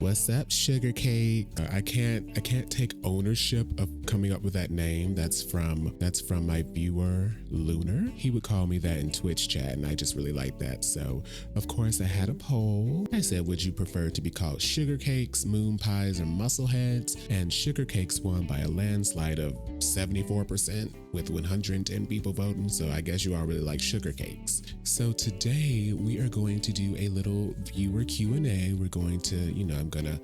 What's up, Sugar Cake? I can't take ownership of coming up with that name. That's from my viewer Lunar. He would call me that in Twitch chat, and I just really like that. So of course I had a poll. I said, would you prefer to be called Sugar Cakes, Moon Pies, or Muscleheads? And Sugar Cakes won by a landslide of 74% with 110 people voting. So I guess you all really like Sugar Cakes. So today we are going to do a little viewer Q&A. We're going to, I'm gonna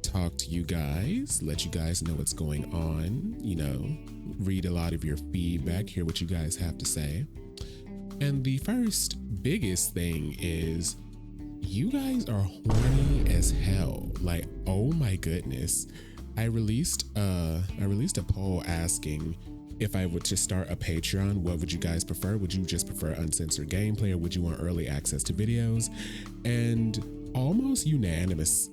talk to you guys, let you guys know what's going on, read a lot of your feedback, hear what you guys have to say. And the first biggest thing is you guys are horny as hell. Like, oh my goodness. I released a poll asking if I were to start a Patreon, what would you guys prefer? Would you just prefer uncensored gameplay, or would you want early access to videos? And almost unanimous,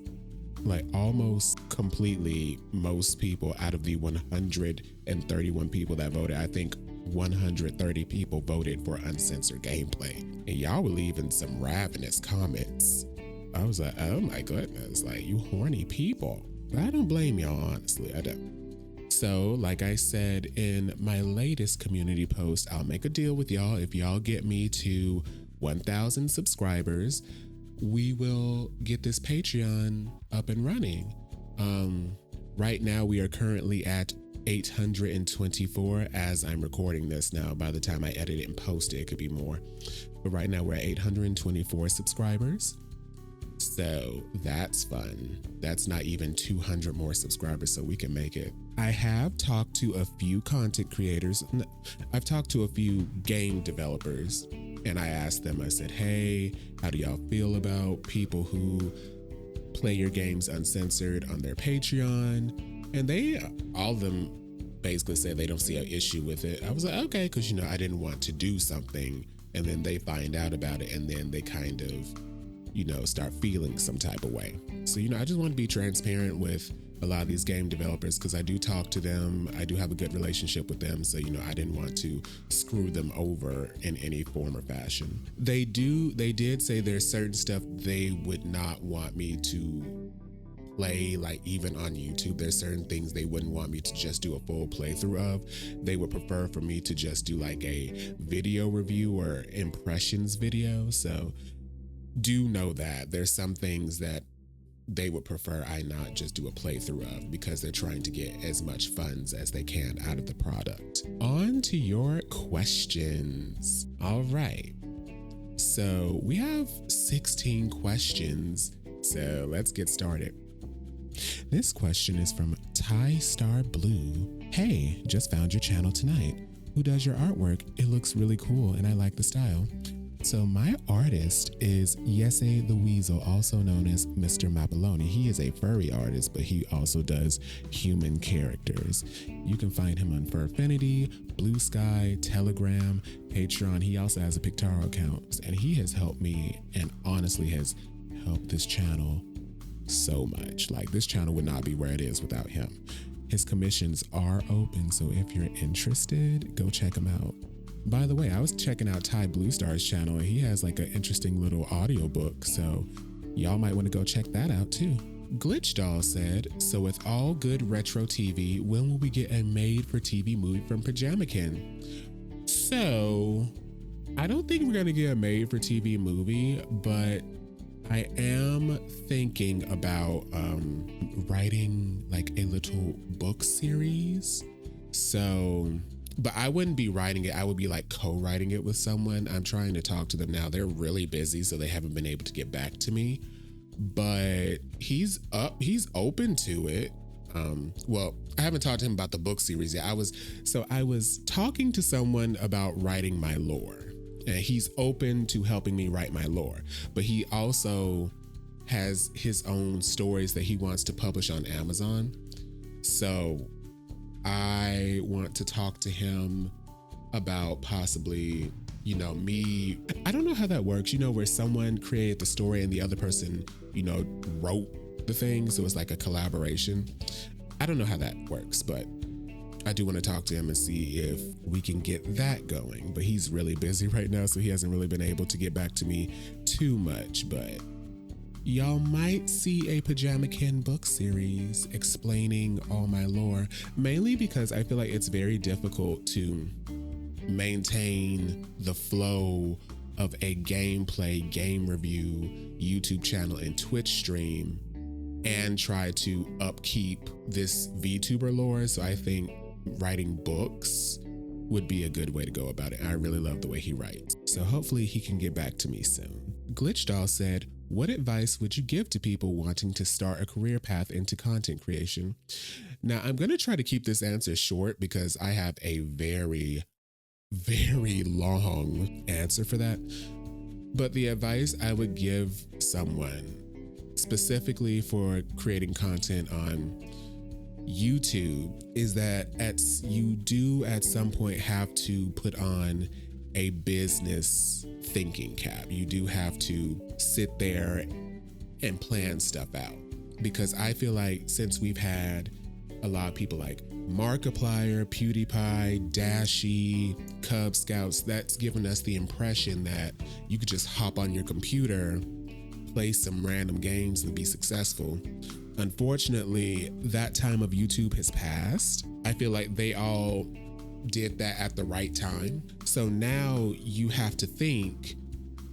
like almost completely, most people out of the 131 people that voted, I think 130 people voted for uncensored gameplay. And y'all were leaving some ravenous comments. I was like, oh my goodness, like, you horny people. But I don't blame y'all, honestly, I don't. So like I said in my latest community post, I'll make a deal with y'all. If y'all get me to 1,000 subscribers, we will get this Patreon up and running. Right now we are currently at 824 as I'm recording this now. By the time I edit it and post it, it could be more. But right now we're at 824 subscribers. So that's fun. That's not even 200 more subscribers, so we can make it. I have talked to a few content creators. I've talked to a few game developers, and I asked them, I said, hey, how do y'all feel about people who play your games uncensored on their Patreon? And all of them basically said they don't see an issue with it. I was like, okay, because I didn't want to do something and then they find out about it and then they kind of start feeling some type of way. So, I just want to be transparent with a lot of these game developers because I do talk to them. I do have a good relationship with them. So, I didn't want to screw them over in any form or fashion. They did say there's certain stuff they would not want me to play, like even on YouTube. There's certain things they wouldn't want me to just do a full playthrough of. They would prefer for me to just do like a video review or impressions video. So do know that there's some things that they would prefer I not just do a playthrough of because they're trying to get as much funds as they can out of the product. On to your questions. All right. So we have 16 questions. So let's get started. This question is from Ty Star Blue. Hey, just found your channel tonight. Who does your artwork? It looks really cool and I like the style. So my artist is Yese the Weasel, also known as Mr. Mapaloni. He is a furry artist, but he also does human characters. You can find him on Furfinity, Blue Sky, Telegram, Patreon. He also has a Pictorial account, and he has helped me and honestly has helped this channel so much. Like, this channel would not be where it is without him. His commissions are open, so if you're interested, go check him out. By the way, I was checking out Ty Blue Star's channel and he has like an interesting little audiobook, so y'all might want to go check that out too. Glitch Doll said, so with all good retro TV, when will we get a made-for-TV movie from Pajamakin? So, I don't think we're going to get a made-for-TV movie, but I am thinking about writing like a little book series. So, but I wouldn't be writing it. I would be like co-writing it with someone. I'm trying to talk to them now. They're really busy, so they haven't been able to get back to me. But he's open to it. Well, I haven't talked to him about the book series yet. I was talking to someone about writing my lore, and he's open to helping me write my lore. But he also has his own stories that he wants to publish on Amazon. So I want to talk to him about possibly, me. I don't know how that works, where someone created the story and the other person, wrote the thing. So it's like a collaboration. I don't know how that works, but I do want to talk to him and see if we can get that going. But he's really busy right now, so he hasn't really been able to get back to me too much. But y'all might see a Pajama Kin book series explaining all my lore, mainly because I feel like it's very difficult to maintain the flow of a gameplay, game review, YouTube channel, and Twitch stream and try to upkeep this VTuber lore. So I think writing books would be a good way to go about it. I really love the way he writes. So hopefully he can get back to me soon. Glitch Doll said, what advice would you give to people wanting to start a career path into content creation? Now, I'm going to try to keep this answer short because I have a very long answer for that. But the advice I would give someone specifically for creating content on YouTube is that you do at some point have to put on a business thinking cap. You do have to sit there and plan stuff out, because I feel like since we've had a lot of people like Markiplier, PewDiePie, Dashie, Cub Scouts, that's given us the impression that you could just hop on your computer, play some random games and be successful. Unfortunately, that time of YouTube has passed. I feel like they all did that at the right time. So now you have to think,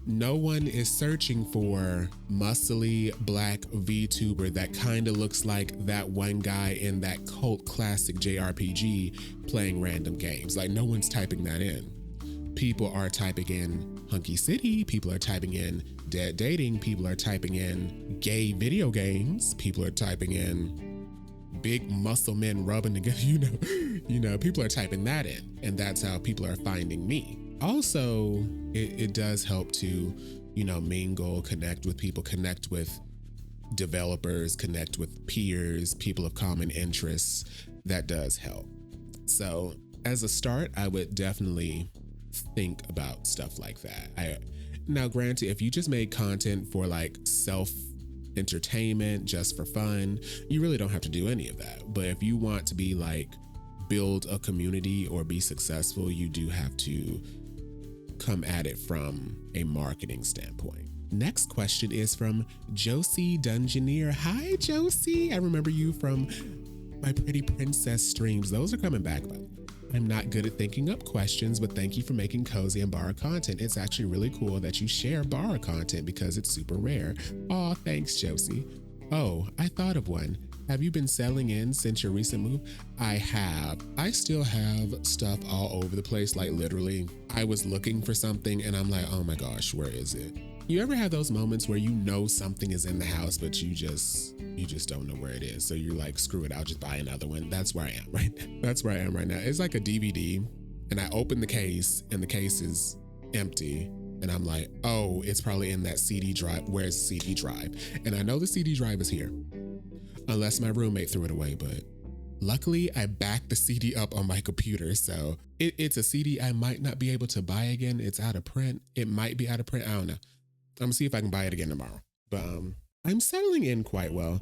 no one is searching for muscly black VTuber that kind of looks like that one guy in that cult classic JRPG playing random games. Like, no one's typing that in. People are typing in Hunky City, people are typing in Dead Dating, people are typing in gay video games, people are typing in big muscle men rubbing together, you know, people are typing that in, and that's how people are finding me. Also, it does help to, mingle, connect with people, connect with developers, connect with peers, people of common interests. That does help. So as a start, I would definitely think about stuff like that. Now, granted, if you just made content for like self-entertainment, just for fun, you really don't have to do any of that. But if you want to be like, build a community or be successful, you do have to come at it from a marketing standpoint. Next question is from Josie Dungeoneer. Hi, Josie. I remember you from my Pretty Princess streams. Those are coming back, by the way. I'm not good at thinking up questions, but thank you for making cozy and borrowed content. It's actually really cool that you share borrowed content because it's super rare. Aw, thanks, Josie. Oh, I thought of one. Have you been selling in since your recent move? I have. I still have stuff all over the place. Like literally, I was looking for something and I'm like, oh my gosh, where is it? You ever have those moments where you know something is in the house, but you just don't know where it is? So you're like, screw it, I'll just buy another one. That's where I am right now. That's where I am right now. It's like a DVD and I open the case and the case is empty. And I'm like, oh, it's probably in that CD drive. Where's the CD drive? And I know the CD drive is here, unless my roommate threw it away. But luckily, I backed the CD up on my computer. So it's a CD I might not be able to buy again. It's out of print. It might be out of print. I don't know. I'm gonna see if I can buy it again tomorrow. But I'm settling in quite well.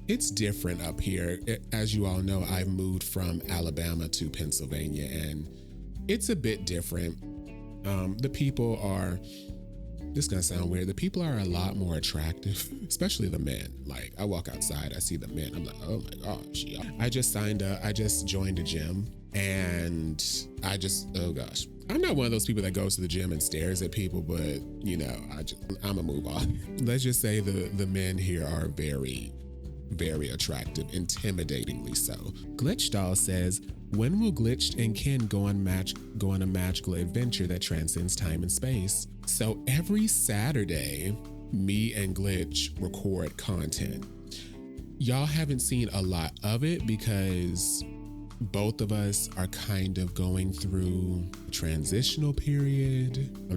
It's different up here. As you all know, I've moved from Alabama to Pennsylvania, and it's a bit different. The people are, this is gonna sound weird, the people are a lot more attractive, especially the men. Like, I walk outside, I see the men, I'm like, oh my gosh. I just joined a gym, and oh gosh. I'm not one of those people that goes to the gym and stares at people, but I'ma move on. Let's just say the men here are very, very attractive, intimidatingly so. Glitch Doll says, when will Glitched and Ken go on a magical adventure that transcends time and space? So every Saturday, me and Glitch record content. Y'all haven't seen a lot of it because both of us are kind of going through a transitional period. I'm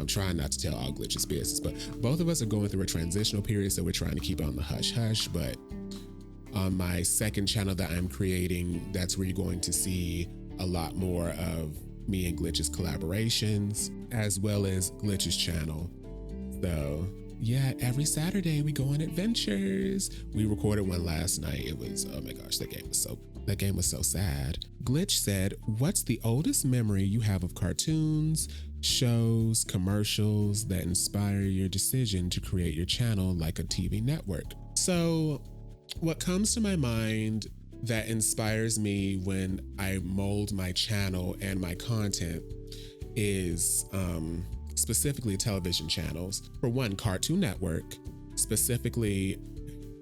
trying not to tell all Glitch's business, but both of us are going through a transitional period, so we're trying to keep it on the hush hush. But on my second channel that I'm creating, that's where you're going to see a lot more of me and Glitch's collaborations, as well as Glitch's channel. So yeah, every Saturday we go on adventures. We recorded one last night. It was, oh my gosh, that game was so sad. Glitch said, what's the oldest memory you have of cartoons, shows, commercials that inspire your decision to create your channel like a TV network. So what comes to my mind that inspires me when I mold my channel and my content is specifically television channels. For one, Cartoon Network, specifically,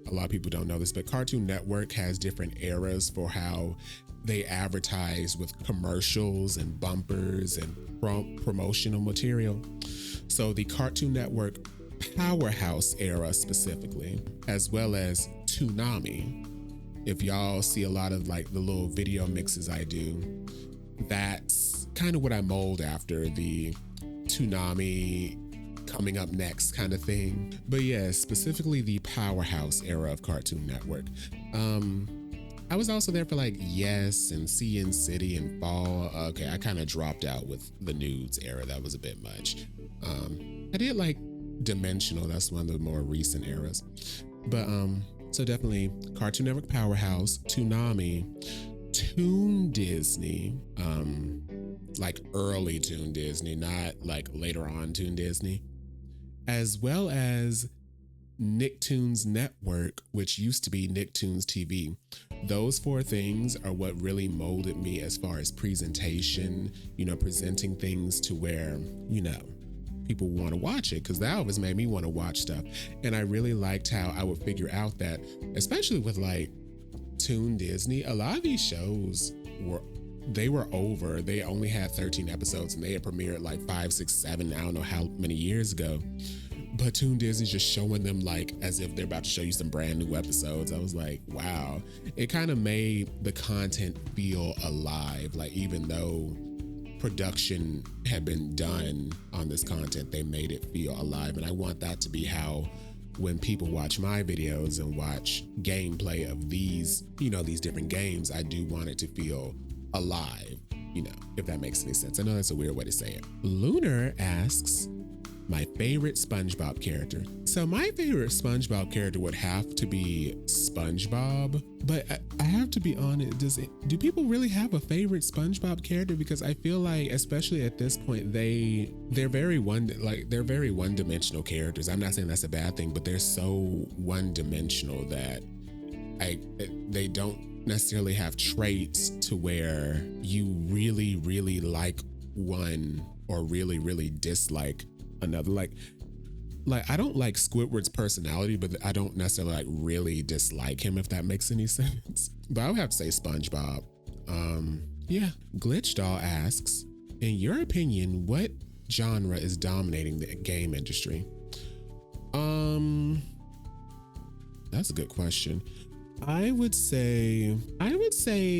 a lot of people don't know this, but Cartoon Network has different eras for how they advertise with commercials and bumpers and promotional material. So the Cartoon Network Powerhouse era specifically, as well as Toonami. If y'all see a lot of like the little video mixes I do, that's kind of what I mold after, the Toonami coming up next kind of thing. But yeah, specifically the Powerhouse era of Cartoon Network. I was also there for like Yes and CN City and Fall. Okay, I kind of dropped out with the Nudes era. That was a bit much. I did like Dimensional. That's one of the more recent eras. But so definitely Cartoon Network Powerhouse, Toonami, Toon Disney, like early Toon Disney, not like later on Toon Disney, as well as Nicktoons Network, which used to be Nicktoons TV. Those four things are what really molded me as far as presentation, presenting things to where, people want to watch it, because that always made me want to watch stuff. And I really liked how I would figure out that, especially with like Toon Disney, a lot of these shows were over. They only had 13 episodes and they had premiered like 5, 6, 7, I don't know how many years ago. But Toon Disney's just showing them like as if they're about to show you some brand new episodes. I was like, wow. It kind of made the content feel alive. Like even though production had been done on this content, they made it feel alive. And I want that to be how, when people watch my videos and watch gameplay of these, these different games, I do want it to feel alive, if that makes any sense. I know that's a weird way to say it. Lunar asks, my favorite SpongeBob character. So my favorite SpongeBob character would have to be SpongeBob, but I have to be honest, do people really have a favorite SpongeBob character? Because I feel like, especially at this point, they're very one-dimensional characters. I'm not saying that's a bad thing, but they're so one-dimensional that they don't necessarily have traits to where you really, really like one or really, really dislike another. Like I don't like Squidward's personality, but I don't necessarily like really dislike him, if that makes any sense. But I would have to say SpongeBob. Yeah. Glitch Doll asks, in your opinion, what genre is dominating the game industry? That's a good question. I would say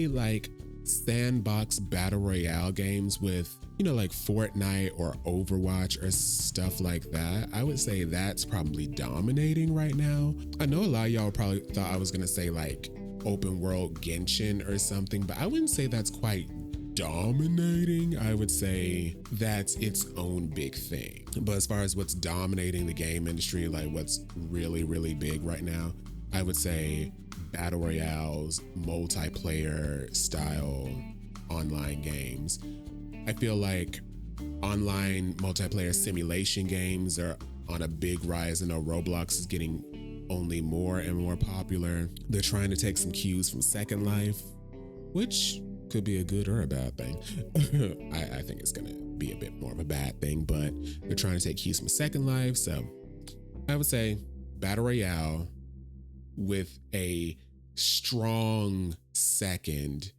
like sandbox battle royale games with, like Fortnite or Overwatch or stuff like that. I would say that's probably dominating right now. I know a lot of y'all probably thought I was gonna say like open world Genshin or something, but I wouldn't say that's quite dominating. I would say that's its own big thing. But as far as what's dominating the game industry, like what's really, really big right now, I would say battle royales, multiplayer style online games. I feel like online multiplayer simulation games are on a big rise. I know Roblox is getting only more and more popular. They're trying to take some cues from Second Life, which could be a good or a bad thing. I think it's gonna be a bit more of a bad thing, but they're trying to take cues from Second Life. So I would say battle royale with a strong second,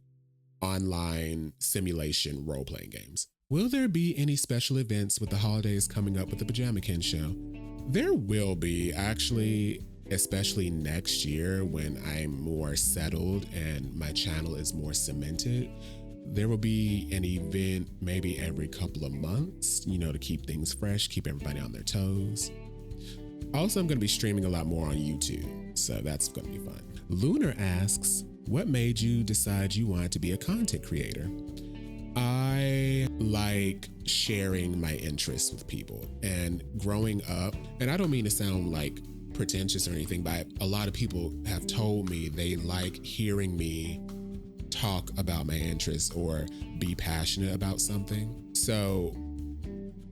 online simulation role-playing games. Will there be any special events with the holidays coming up with the Pajamakin show? There will be, actually, especially next year when I'm more settled and my channel is more cemented. There will be an event maybe every couple of months, to keep things fresh, keep everybody on their toes. Also, I'm going to be streaming a lot more on YouTube, so that's going to be fun. Lunar asks, what made you decide you wanted to be a content creator? I like sharing my interests with people, and growing up, and I don't mean to sound like pretentious or anything, but a lot of people have told me they like hearing me talk about my interests or be passionate about something. So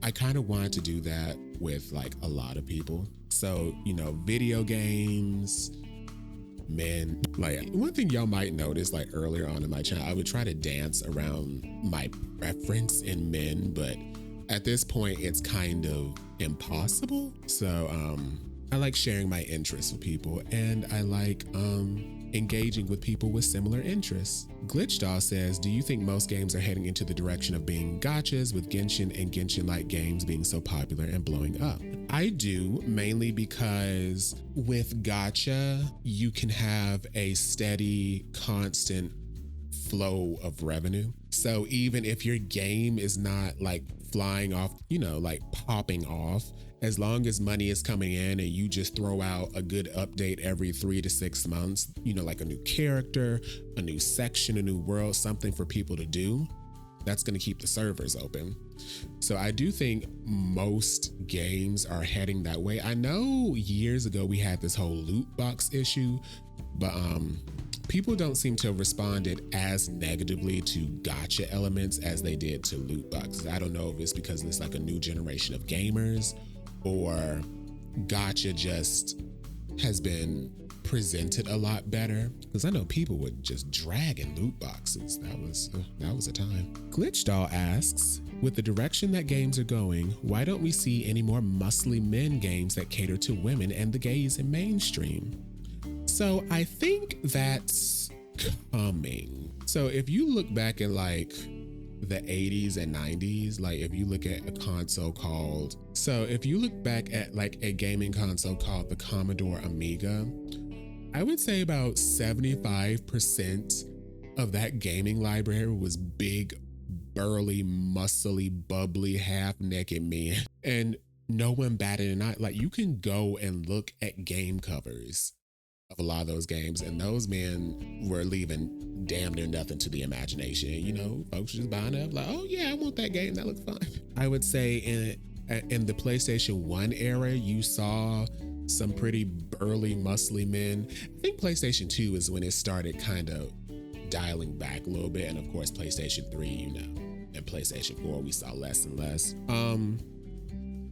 I kind of wanted to do that with like a lot of people. So, video games, men. Like one thing y'all might notice, like earlier on in my channel, I would try to dance around my preference in men, but at this point it's kind of impossible. So I like sharing my interests with people, and I like engaging with people with similar interests. Glitchdoll says, do you think most games are heading into the direction of being gachas, with Genshin and Genshin-like games being so popular and blowing up? I do, mainly because with gacha, you can have a steady, constant flow of revenue. So even if your game is not like flying off, like popping off, as long as money is coming in and you just throw out a good update every 3 to 6 months, like a new character, a new section, a new world, something for people to do, that's going to keep the servers open. So I do think most games are heading that way. I know years ago we had this whole loot box issue, but people don't seem to have responded as negatively to gacha elements as they did to loot boxes. I don't know if it's because it's like a new generation of gamers, or gacha just has been presented a lot better, because I know people would just drag in loot boxes. That was a time. Glitchdoll asks, with the direction that games are going, why don't we see any more muscly men games that cater to women and the gays in mainstream? So I think that's coming. So if you look back at like the 80s and 90s, like if you look at if you look back at like a gaming console called the Commodore Amiga, I would say about 75% of that gaming library was big, burly, muscly, bubbly, half-naked men. And no one batted an eye. Like you can go and look at game covers of a lot of those games, and those men were leaving damn near nothing to the imagination. Folks just buying up like, oh yeah, I want that game, that looks fun. I would say in the PlayStation 1 era, you saw some pretty burly, muscly men. I think PlayStation 2 is when it started kind of dialing back a little bit, and of course PlayStation 3, and PlayStation 4 we saw less and less.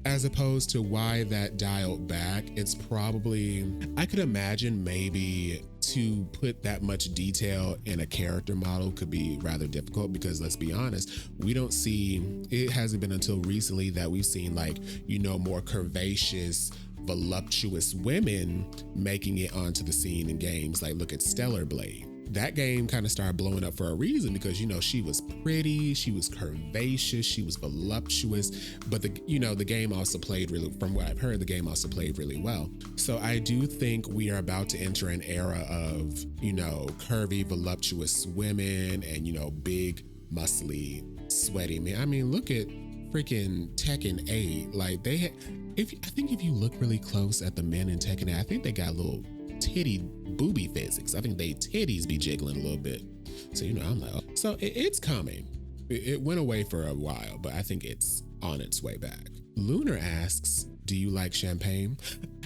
As opposed to why that dialed back, it's probably, I could imagine maybe to put that much detail in a character model could be rather difficult, because let's be honest, it hasn't been until recently that we've seen like, more curvaceous, voluptuous women making it onto the scene in games. Like look at Stellar Blade. That game kind of started blowing up for a reason, because she was pretty, she was curvaceous, she was voluptuous, but the game also played really, from what I've heard, the game also played really well. So I do think we are about to enter an era of curvy, voluptuous women and big, muscly, sweaty men. I mean, look at freaking Tekken 8. Like I think if you look really close at the men in Tekken 8, I think they got little titty booby physics. I think they titties be jiggling a little bit. So I'm like, oh. So it's coming. It went away for a while, but I think it's on its way back. Lunar asks, do you like champagne?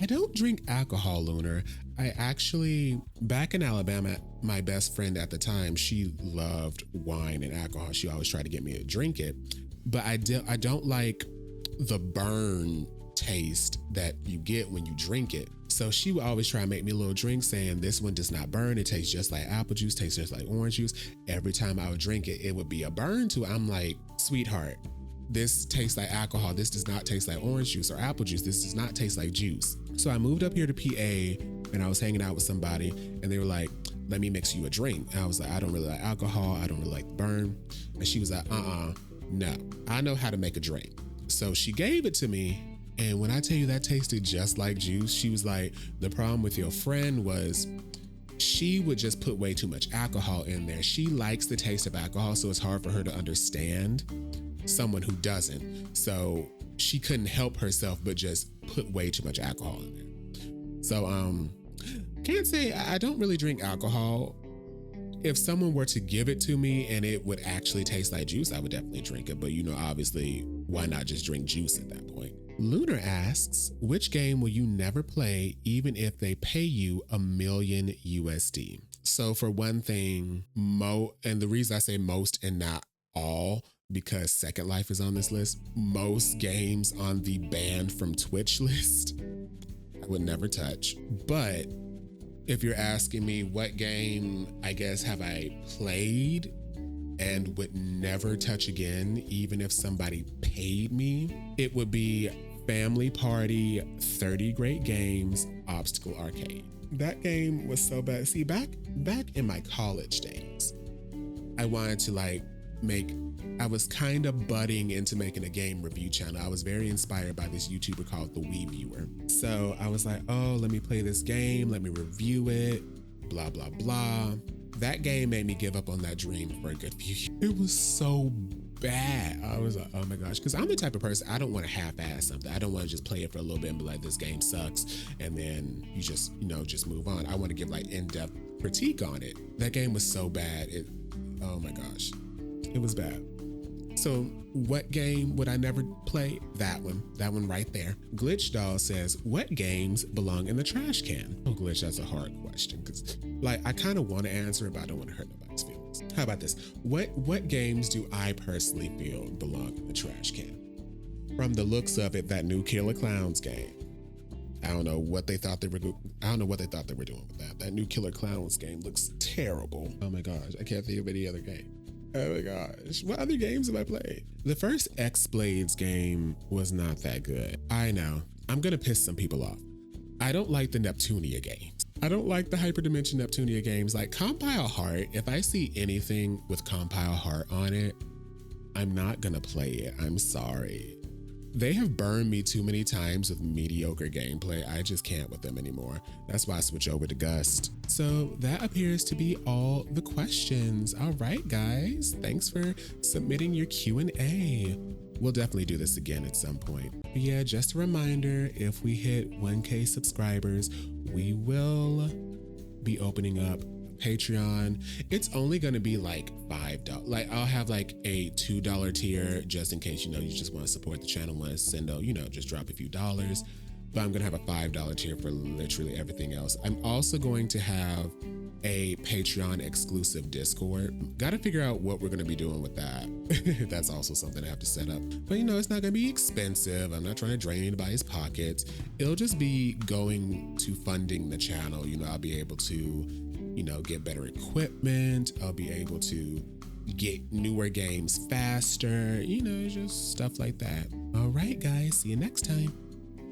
I don't drink alcohol, Lunar. I actually, back in Alabama, my best friend at the time, she loved wine and alcohol. She always tried to get me to drink it, but I don't like the burn taste that you get when you drink it. So she would always try to make me a little drink saying, this one does not burn. It tastes just like apple juice, tastes just like orange juice. Every time I would drink it, it would be a burn to it. I'm like, sweetheart, this tastes like alcohol. This does not taste like orange juice or apple juice. This does not taste like juice. So I moved up here to PA, and I was hanging out with somebody, and they were like, let me mix you a drink. And I was like, I don't really like alcohol. I don't really like the burn. And she was like, no, I know how to make a drink. So she gave it to me. And when I tell you that tasted just like juice, she was like, the problem with your friend was she would just put way too much alcohol in there. She likes the taste of alcohol, so it's hard for her to understand someone who doesn't. So she couldn't help herself but just put way too much alcohol in there. So can't say I don't really drink alcohol. If someone were to give it to me and it would actually taste like juice, I would definitely drink it. But obviously, why not just drink juice at that point? Lunar asks, which game will you never play even if they pay you $1 million USD? So for one thing, and the reason I say most and not all, because Second Life is on this list. Most games on the banned from Twitch list, I would never touch. But if you're asking me what game, I guess, have I played and would never touch again, even if somebody paid me, it would be Family Party 30 Great Games Obstacle Arcade. That game was so bad. See, back in my college days, I wanted to I was kind of budding into making a game review channel. I was very inspired by this YouTuber called The Wii Viewer. So I was like, oh, let me play this game, let me review it, blah, blah, blah. That game made me give up on that dream for a good few years. It was so bad. I was like, oh my gosh, because I'm the type of person, I don't want to half-ass something. I don't want to just play it for a little bit and be like, this game sucks, and then you just, just move on. I want to give in-depth critique on it. That game was so bad. Oh my gosh, it was bad. So what game would I never play? That one right there. Glitch Doll says, what games belong in the trash can? Oh, Glitch, that's a hard question, because I kind of want to answer it, but I don't want to hurt nobody's feelings. How about this? What games do I personally feel belong in the trash can? From the looks of it, that new Killer Clowns game. I don't know what they thought they were doing with that. That new Killer Clowns game looks terrible. Oh my gosh, I can't think of any other game. Oh my gosh, what other games have I played? The first X-Blades game was not that good. I know, I'm gonna piss some people off. I don't like the Neptunia games. I don't like the Hyperdimension Neptunia games. Like Compile Heart, if I see anything with Compile Heart on it, I'm not gonna play it, I'm sorry. They have burned me too many times with mediocre gameplay. I just can't with them anymore. That's why I switch over to Gust. So that appears to be all the questions. All right, guys, thanks for submitting your Q&A. We'll definitely do this again at some point. But yeah, just a reminder, if we hit 1K subscribers, we will be opening up Patreon. It's only going to be like $5. I'll have a $2 tier just in case, you just want to support the channel, want to send out, just drop a few dollars. But I'm going to have a $5 tier for literally everything else. I'm also going to have a Patreon exclusive Discord. Got to figure out what we're going to be doing with that. That's also something I have to set up. But it's not going to be expensive. I'm not trying to drain anybody's pockets. It'll just be going to funding the channel. I'll be able to get better equipment. I'll be able to get newer games faster, just stuff like that. All right, guys, see you next time.